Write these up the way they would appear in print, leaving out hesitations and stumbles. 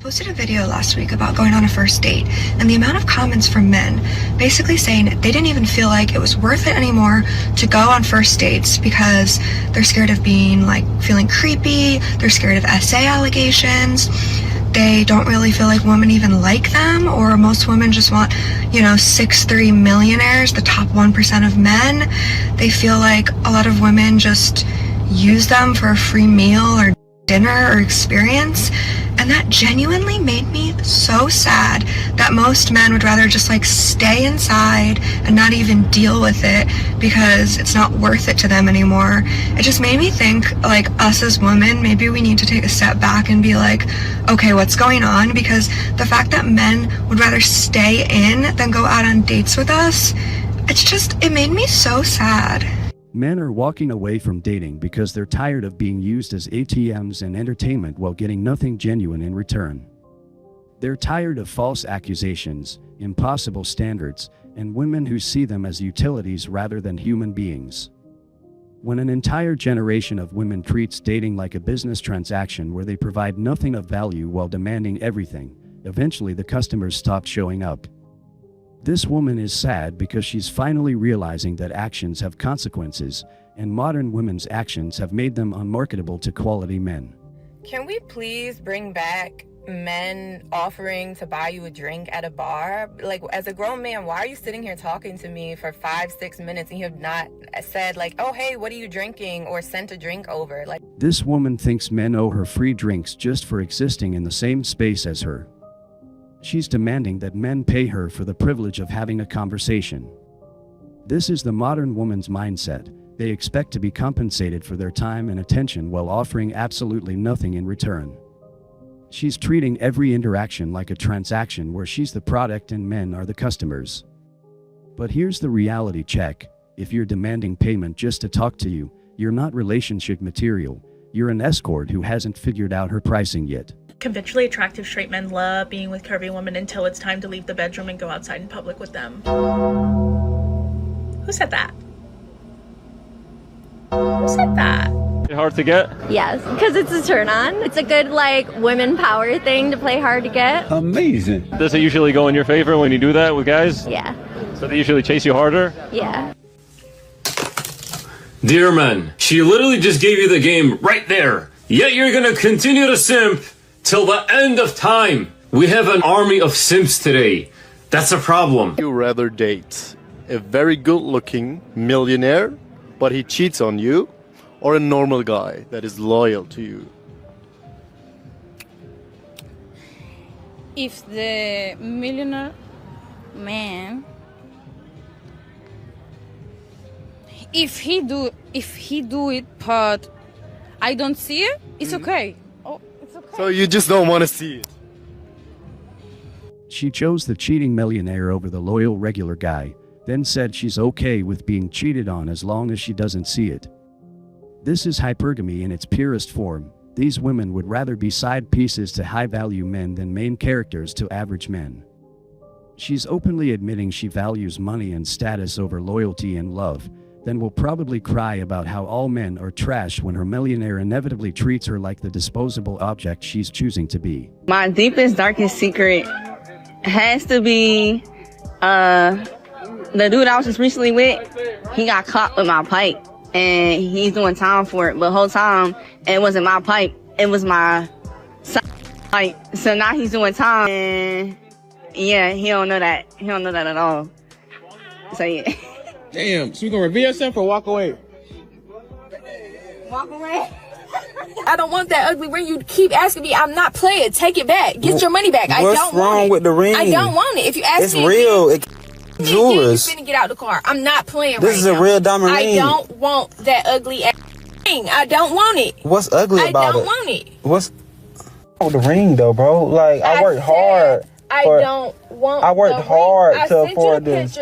Posted a video last week about going on a first date, and the amount of comments from men basically saying they didn't even feel like it was worth it anymore to go on first dates because they're scared of feeling creepy, they're scared of SA allegations, they don't really feel like women even like them, or most women just want, 6'3" millionaires, the top 1% of men. They feel like a lot of women just use them for a free meal or dinner or experience, and that genuinely made me so sad that most men would rather just stay inside and not even deal with it because it's not worth it to them anymore. It just made me think, us as women, maybe we need to take a step back and be like, okay, what's going on? Because the fact that men would rather stay in than go out on dates with us, it made me so sad. Men are walking away from dating because they're tired of being used as ATMs and entertainment while getting nothing genuine in return. They're tired of false accusations, impossible standards, and women who see them as utilities rather than human beings. When an entire generation of women treats dating like a business transaction where they provide nothing of value while demanding everything, eventually the customers stop showing up. This woman is sad because she's finally realizing that actions have consequences, and modern women's actions have made them unmarketable to quality men. Can we please bring back men offering to buy you a drink at a bar? As a grown man, why are you sitting here talking to me for 5-6 minutes and you have not said oh, hey, what are you drinking, or sent a drink over? This woman thinks men owe her free drinks just for existing in the same space as her. She's demanding that men pay her for the privilege of having a conversation. This is the modern woman's mindset. They expect to be compensated for their time and attention while offering absolutely nothing in return. She's treating every interaction like a transaction where she's the product and men are the customers. But here's the reality check. If you're demanding payment just to talk to you, you're not relationship material. You're an escort who hasn't figured out her pricing yet. Conventionally attractive straight men love being with curvy women until it's time to leave the bedroom and go outside in public with them. Who said that? Who said that? Hard to get? Yes, because it's a turn on. It's a good women power thing to play hard to get. Amazing. Does it usually go in your favor when you do that with guys? Yeah. So they usually chase you harder? Yeah. Dear man, she literally just gave you the game right there. Yet you're gonna continue to simp till the end of time. We have an army of simps today. That's a problem. You rather date a very good-looking millionaire, but he cheats on you, or a normal guy that is loyal to you? If the millionaire man, if he do it, but I don't see it, it's okay. Oh, it's okay. So you just don't want to see it. She chose the cheating millionaire over the loyal regular guy, then said she's okay with being cheated on as long as she doesn't see it. This is hypergamy in its purest form. These women would rather be side pieces to high-value men than main characters to average men. She's openly admitting she values money and status over loyalty and love, then will probably cry about how all men are trash when her millionaire inevitably treats her like the disposable object she's choosing to be. My deepest, darkest secret has to be the dude I was just recently with. He got caught with my pipe and he's doing time for it, but the whole time it wasn't my pipe, it was my pipe. So now he's doing time, and yeah, he don't know that at all. So yeah. Damn, so we gonna reveal yourself or walk away? Walk away. I don't want that ugly ring. You keep asking me. I'm not playing. Take it back. Get your money back. I don't want it. What's wrong with the ring? I don't want it. If you ask it's me, real. It's jewelers. You finna get out the car. I'm not playing. This is a real diamond ring. I don't want that ugly ass ring. I don't want it. What's ugly about it? I don't want it. What's wrong with the ring though, bro? I worked hard. I don't want. I worked hard to afford this.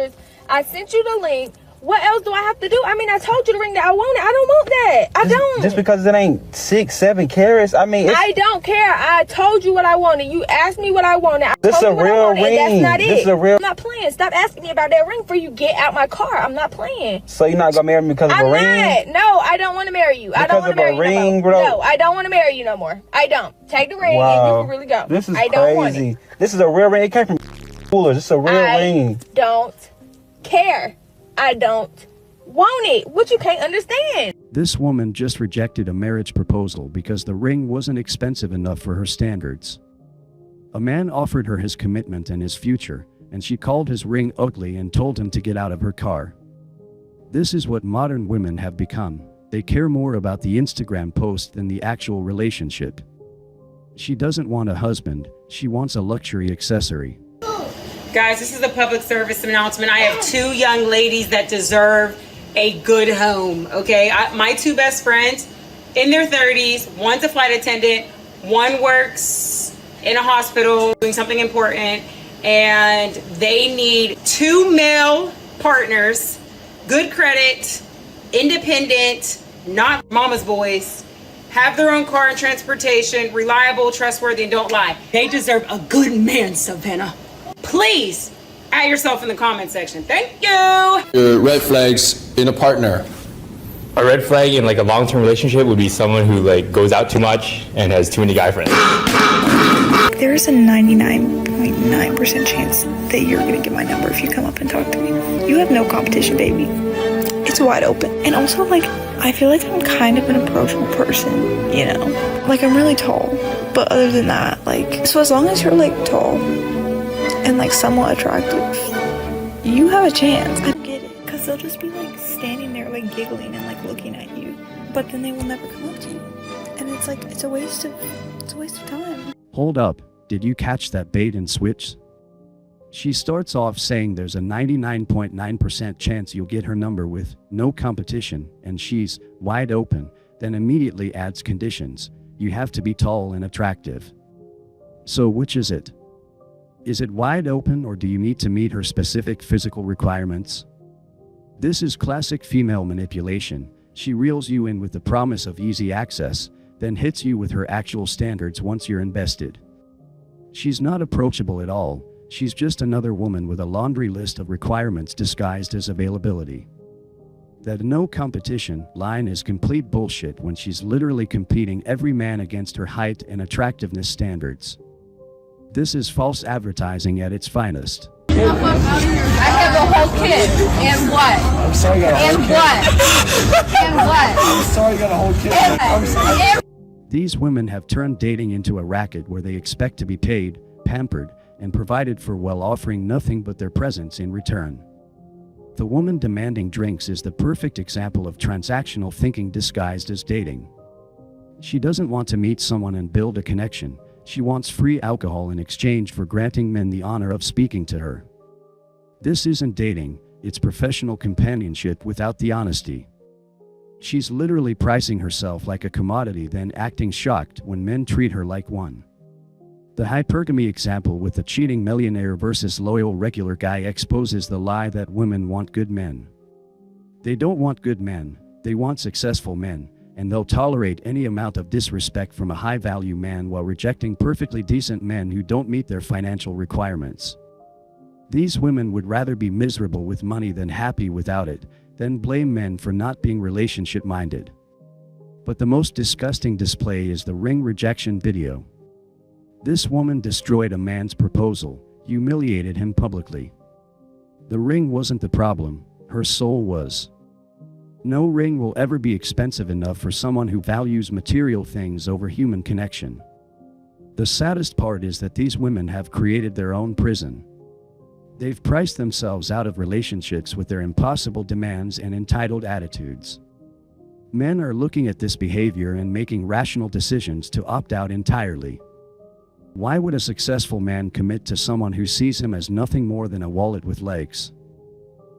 I sent you the link. What else do I have to do? I mean, I told you the ring that I wanted. I don't want that. I don't. Just because it ain't 6, 7 carats, I mean, I don't care. I told you what I wanted. You asked me what I wanted. I this told a you what I real wanted, ring. and that's not This it. is a real. I'm not playing. Stop asking me about that ring before you get out my car. I'm not playing. So you're not gonna marry me because of a ring? I'm not. No, I don't want to marry you. I don't want to marry you no more. Bro. No, I don't want to marry you no more. I don't. Take the ring and you can really go. This is I don't want crazy. it. This is a real ring. It came from coolers. This is a real ring. Don't care. I don't want it. What you can't understand? This woman just rejected a marriage proposal because the ring wasn't expensive enough for her standards. A man offered her his commitment and his future, and she called his ring ugly and told him to get out of her car. This is what modern women have become. They care more about the Instagram post than the actual relationship. She doesn't want a husband, she wants a luxury accessory. Guys, this is a public service announcement. I have 2 young ladies that deserve a good home, okay? My 2 best friends, in their 30s, one's a flight attendant, one works in a hospital doing something important, and they need 2 male partners, good credit, independent, not mama's boys, have their own car and transportation, reliable, trustworthy, and don't lie. They deserve a good man, Savannah. Please add yourself in the comment section. Thank you. Your red flags in a partner. A red flag in like a long-term relationship would be someone who like goes out too much and has too many guy friends. There's a 99.9% chance that you're gonna get my number if you come up and talk to me. You have no competition, baby. It's wide open. And also, like, I feel like I'm kind of an approachable person, you know? Like, I'm really tall, but other than that, like, so as long as you're like tall and like somewhat attractive, you have a chance. I get it, because they'll just be like standing there like giggling and like looking at you, but then they will never come up to you, and it's like it's a waste of time. Hold up, did you catch that bait and switch? She starts off saying there's a 99.9% chance you'll get her number with no competition, and she's wide open, then immediately adds conditions. You have to be tall and attractive. So which is it? Is it wide open, or do you need to meet her specific physical requirements? This is classic female manipulation. She reels you in with the promise of easy access, then hits you with her actual standards once you're invested. She's not approachable at all. She's just another woman with a laundry list of requirements disguised as availability. That no competition line is complete bullshit when she's literally competing every man against her height and attractiveness standards. This is false advertising at its finest. I have a whole kid. And what? I'm sorry you got a whole and kid. What? And what? I'm sorry you got a whole kid. I'm sorry. These women have turned dating into a racket where they expect to be paid, pampered, and provided for while offering nothing but their presence in return. The woman demanding drinks is the perfect example of transactional thinking disguised as dating. She doesn't want to meet someone and build a connection. She wants free alcohol in exchange for granting men the honor of speaking to her. This isn't dating, it's professional companionship without the honesty. She's literally pricing herself like a commodity, then acting shocked when men treat her like one. The hypergamy example with the cheating millionaire versus loyal regular guy exposes the lie that women want good men. They don't want good men, they want successful men, and they'll tolerate any amount of disrespect from a high-value man while rejecting perfectly decent men who don't meet their financial requirements. These women would rather be miserable with money than happy without it, then blame men for not being relationship-minded. But the most disgusting display is the ring rejection video. This woman destroyed a man's proposal, humiliated him publicly. The ring wasn't the problem, her soul was. No ring will ever be expensive enough for someone who values material things over human connection. The saddest part is that these women have created their own prison. They've priced themselves out of relationships with their impossible demands and entitled attitudes. Men are looking at this behavior and making rational decisions to opt out entirely. Why would a successful man commit to someone who sees him as nothing more than a wallet with legs?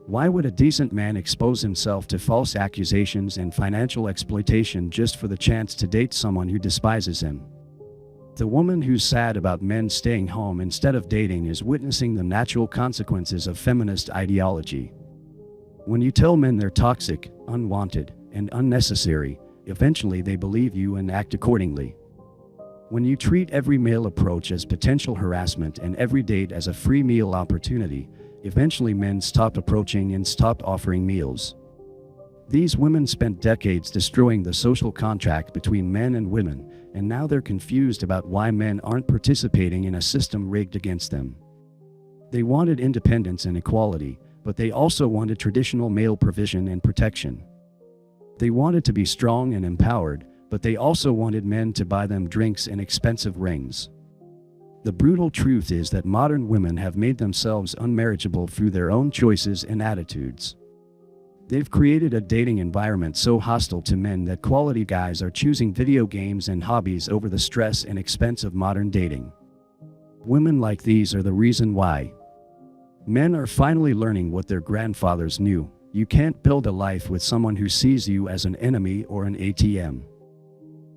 Why would a decent man expose himself to false accusations and financial exploitation just for the chance to date someone who despises him? The woman who's sad about men staying home instead of dating is witnessing the natural consequences of feminist ideology. When you tell men they're toxic, unwanted, and unnecessary, eventually they believe you and act accordingly. When you treat every male approach as potential harassment and every date as a free meal opportunity, eventually men stop approaching and stop offering meals. These women spent decades destroying the social contract between men and women, and now they're confused about why men aren't participating in a system rigged against them. They wanted independence and equality, but they also wanted traditional male provision and protection. They wanted to be strong and empowered, but they also wanted men to buy them drinks and expensive rings. The brutal truth is that modern women have made themselves unmarriageable through their own choices and attitudes. They've created a dating environment so hostile to men that quality guys are choosing video games and hobbies over the stress and expense of modern dating. Women like these are the reason why. Men are finally learning what their grandfathers knew: you can't build a life with someone who sees you as an enemy or an ATM.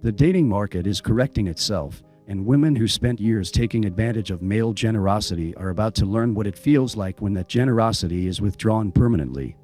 The dating market is correcting itself, and women who spent years taking advantage of male generosity are about to learn what it feels like when that generosity is withdrawn permanently.